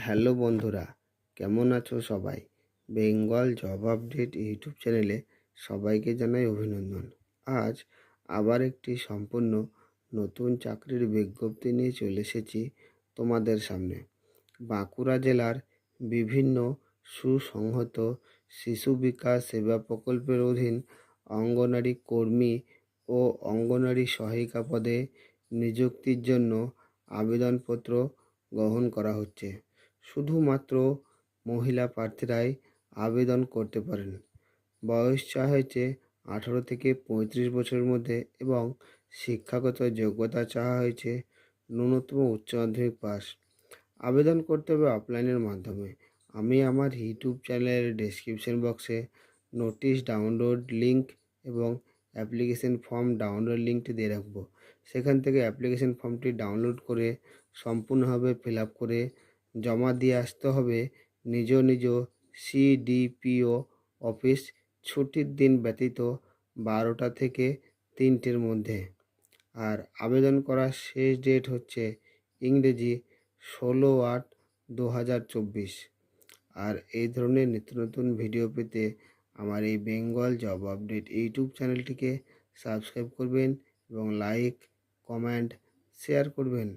Hello বন্ধুরা, কেমন আছো সবাই? বেঙ্গল জব আপডেট ইউটিউব চ্যানেলে সবাইকে জানাই অভিনন্দন। আজ আবার একটি সম্পূর্ণ নতুন চাকরির বিজ্ঞপ্তি নিয়ে চলে এসেছি তোমাদের সামনে। বাঁকুড়া জেলার বিভিন্ন সুসংহত শিশু বিকাশ সেবা প্রকল্পের অধীন অঙ্গনারী কর্মী ও অঙ্গনারী সহায়িকা পদে নিযুক্তির জন্য আবেদনপত্র গ্রহণ করা হচ্ছে। শুধুমাত্র মহিলা প্রার্থীরাই আবেদন করতে পারেন। বয়স চাওয়া হয়েছে 18 থেকে 35 বছরের মধ্যে এবং শিক্ষাগত যোগ্যতা চাওয়া হয়েছে ন্যূনতম উচ্চ মাধ্যমিক পাস। আবেদন করতে হবে অফলাইনের মাধ্যমে। আমি আমার ইউটিউব চ্যানেলের ডেসক্রিপশন বক্সে নোটিশ ডাউনলোড লিঙ্ক এবং অ্যাপ্লিকেশন ফর্ম ডাউনলোড লিঙ্কটি দিয়ে রাখবো। সেখান থেকে অ্যাপ্লিকেশন ফর্মটি ডাউনলোড করে সম্পূর্ণভাবে ফিল আপ করে জমা দিয়ে আসতে হবে নিজ নিজ সিডিপিও অফিস, ছুটির দিন ব্যতীত 12টা থেকে 3টের মধ্যে। আর আবেদন করার শেষ ডেট হচ্ছে ইংরেজি 16/8/2024। আর এই ধরনের নিত্য নতুন ভিডিও পেতে আমার এই বেঙ্গল জব আপডেট ইউটিউব চ্যানেলটিকে সাবস্ক্রাইব করবেন এবং লাইক, কমেন্ট, শেয়ার করবেন।